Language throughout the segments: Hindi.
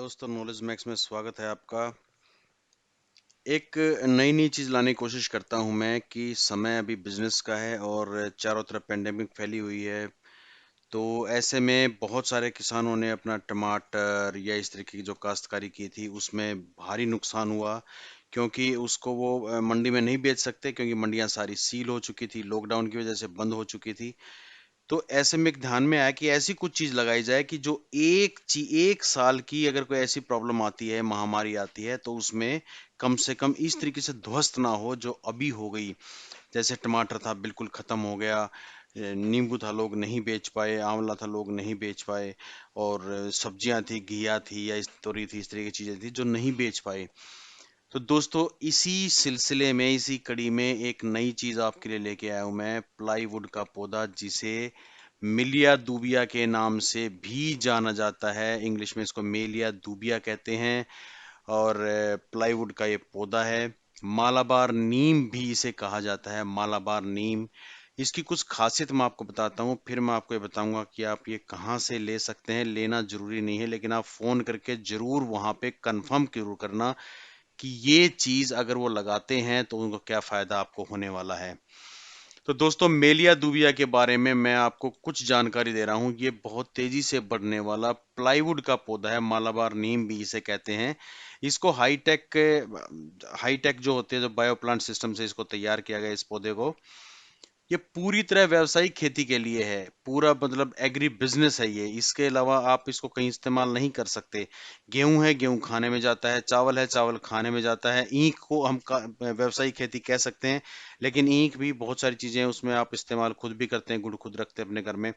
दोस्तों, नॉलेज मैक्स में स्वागत है आपका। एक नई नई चीज़ लाने की कोशिश करता हूं मैं कि समय अभी बिजनेस का है और चारों तरफ पेंडेमिक फैली हुई है। तो ऐसे में बहुत सारे किसानों ने अपना टमाटर या इस तरीके की जो काश्तकारी की थी उसमें भारी नुकसान हुआ, क्योंकि उसको वो मंडी में नहीं बेच सकते, क्योंकि मंडियां सारी सील हो चुकी थी, लॉकडाउन की वजह से बंद हो चुकी थी। तो ऐसे में एक ध्यान में आया कि ऐसी कुछ चीज लगाई जाए कि जो एक साल की अगर कोई ऐसी प्रॉब्लम आती है, महामारी आती है, तो उसमें कम से कम इस तरीके से ध्वस्त ना हो जो अभी हो गई। जैसे टमाटर था, बिल्कुल खत्म हो गया। नींबू था, लोग नहीं बेच पाए। आंवला था, लोग नहीं बेच पाए। और सब्जियां थी, घिया थी या इस तोरी थी, इस तरह की चीजें थी जो नहीं बेच पाए। तो दोस्तों, इसी सिलसिले में, इसी कड़ी में एक नई चीज आपके लिए लेके आया हूं मैं, प्लाईवुड का पौधा, जिसे मिलिया दूबिया के नाम से भी जाना जाता है। इंग्लिश में इसको मेलिया दूबिया कहते हैं। और प्लाईवुड का ये पौधा है। मालाबार नीम भी इसे कहा जाता है, मालाबार नीम। इसकी कुछ खासियत मैं आपको बताता हूँ, फिर मैं आपको ये बताऊंगा कि आप ये कहाँ से ले सकते हैं। लेना जरूरी नहीं है, लेकिन आप फोन करके जरूर वहां पे कंफर्म जरूर करना कि ये चीज अगर वो लगाते हैं तो उनको क्या फायदा आपको होने वाला है। तो दोस्तों, मेलिया दूबिया के बारे में मैं आपको कुछ जानकारी दे रहा हूँ। ये बहुत तेजी से बढ़ने वाला प्लाईवुड का पौधा है, मालाबार नीम भी इसे कहते हैं। इसको हाईटेक जो होते हैं, जो बायो प्लांट सिस्टम से इसको तैयार किया गया, इस पौधे को। ये पूरी तरह व्यावसायिक खेती के लिए है, पूरा मतलब एग्री बिजनेस है ये। इसके अलावा आप इसको कहीं इस्तेमाल नहीं कर सकते। गेहूं है, गेहूं खाने में जाता है। चावल है, चावल खाने में जाता है। ईख को हम व्यावसायिक खेती कह सकते हैं, लेकिन ईख भी बहुत सारी चीजें हैं, उसमें आप इस्तेमाल खुद भी करते हैं, गुड़ खुद रखते हैं अपने घर में।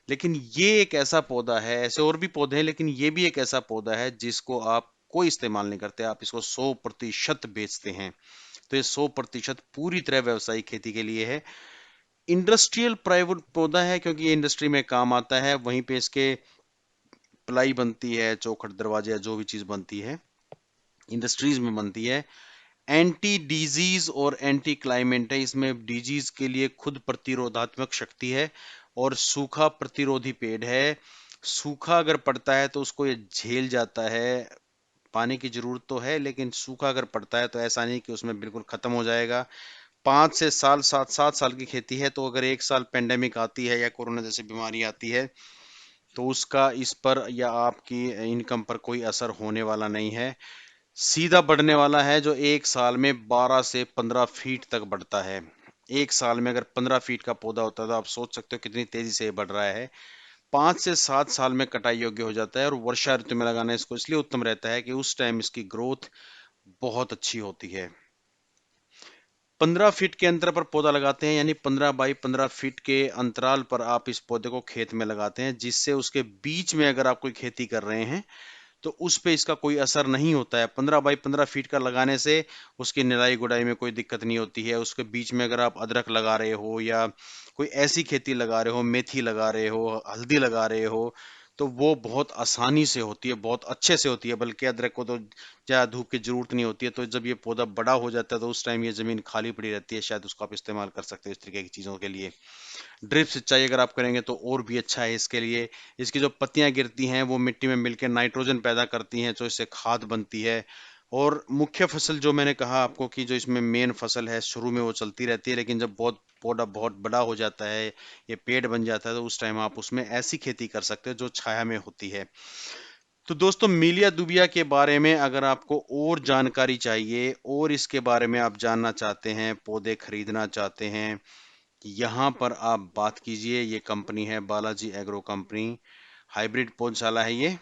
लेकिन ये एक ऐसा पौधा है, ऐसे और भी पौधे हैं, लेकिन ये भी एक ऐसा पौधा है जिसको आप कोई इस्तेमाल नहीं करते, आप इसको 100% बेचते हैं। तो ये 100% पूरी तरह व्यावसायिक खेती के लिए है। इंडस्ट्रियल प्राइवेट पौधा है, क्योंकि ये इंडस्ट्री में काम आता है। वहीं पे इसके प्लाई बनती है, चौखट दरवाजे या जो भी चीज बनती है, इंडस्ट्रीज में बनती है। एंटी डिजीज और एंटी क्लाइमेट है, इसमें डिजीज के लिए खुद प्रतिरोधात्मक शक्ति है। और सूखा प्रतिरोधी पेड़ है। सूखा अगर पड़ता है तो उसको ये झेल जाता है। पानी की जरूरत तो है, लेकिन सूखा अगर पड़ता है तो ऐसा नहीं कि उसमें बिल्कुल खत्म हो जाएगा। 5 से 7 साल की खेती है, तो अगर एक साल पेंडेमिक आती है या कोरोना जैसी बीमारी आती है, तो उसका इस पर या आपकी इनकम पर कोई असर होने वाला नहीं है। सीधा बढ़ने वाला है, जो एक साल में 12 से 15 फीट तक बढ़ता है। एक साल में अगर 15 फीट का पौधा होता है, तो आप सोच सकते हो कितनी तेजी से ये बढ़ रहा है। 5 से 7 साल में कटाई योग्य हो जाता है, और वर्षा ऋतु में लगाना इसको इसलिए उत्तम रहता है कि उस टाइम इसकी ग्रोथ बहुत अच्छी होती है। 15 फीट के अंतर पर पौधा लगाते हैं, यानी 15 बाई 15 फीट के अंतराल पर आप इस पौधे को खेत में लगाते हैं, जिससे उसके बीच में अगर आप कोई खेती कर रहे हैं तो उस पे इसका कोई असर नहीं होता है। 15 बाई 15 फीट का लगाने से उसकी निराई गुड़ाई में कोई दिक्कत नहीं होती है। उसके बीच में अगर आप अदरक लगा रहे हो या कोई ऐसी खेती लगा रहे हो, मेथी लगा रहे हो, हल्दी लगा रहे हो, तो वो बहुत आसानी से होती है, बहुत अच्छे से होती है। बल्कि अदरक को तो ज्यादा धूप की जरूरत नहीं होती है। तो जब ये पौधा बड़ा हो जाता है तो उस टाइम ये जमीन खाली पड़ी रहती है, शायद उसको आप इस्तेमाल कर सकते हो इस तरीके की चीजों के लिए। ड्रिप सिंचाई अगर आप करेंगे तो और भी अच्छा है इसके लिए। इसकी जो पत्तियां गिरती हैं वो मिट्टी में मिलकर नाइट्रोजन पैदा करती हैं, जो इससे खाद बनती है। और मुख्य फसल जो मैंने कहा आपको कि जो इसमें मेन फसल है, शुरू में वो चलती रहती है, लेकिन जब बहुत पौधा बहुत बड़ा हो जाता है, ये पेड़ बन जाता है, तो उस टाइम आप उसमें ऐसी खेती कर सकते हो जो छाया में होती है। तो दोस्तों, मीलिया दुबिया के बारे में अगर आपको और जानकारी चाहिए और इसके बारे में आप जानना चाहते हैं, पौधे खरीदना चाहते हैं, यहाँ पर आप बात कीजिए। ये कंपनी है बालाजी एग्रो कंपनी। हाइब्रिड पौधशाला है ये,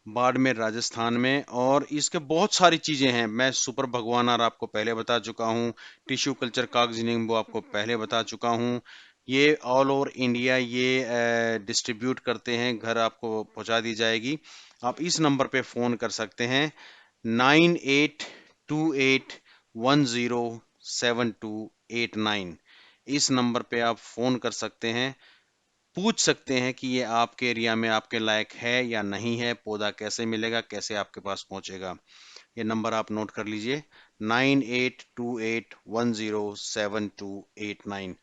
बाड़मेर राजस्थान में। और इसके बहुत सारी चीजें हैं। मैं सुपर भगवानार आपको पहले बता चुका हूँ। टिश्यू कल्चर कागजी नींबू आपको पहले बता चुका हूँ। ये ऑल ओवर इंडिया ये डिस्ट्रीब्यूट करते हैं, घर आपको पहुंचा दी जाएगी। आप इस नंबर पे फोन कर सकते हैं, 9828107289। इस नंबर पे आप फोन कर सकते हैं, पूछ सकते हैं कि ये आपके एरिया में आपके लायक है या नहीं है, पौधा कैसे मिलेगा, कैसे आपके पास पहुंचेगा। ये नंबर आप नोट कर लीजिए, 9828107289।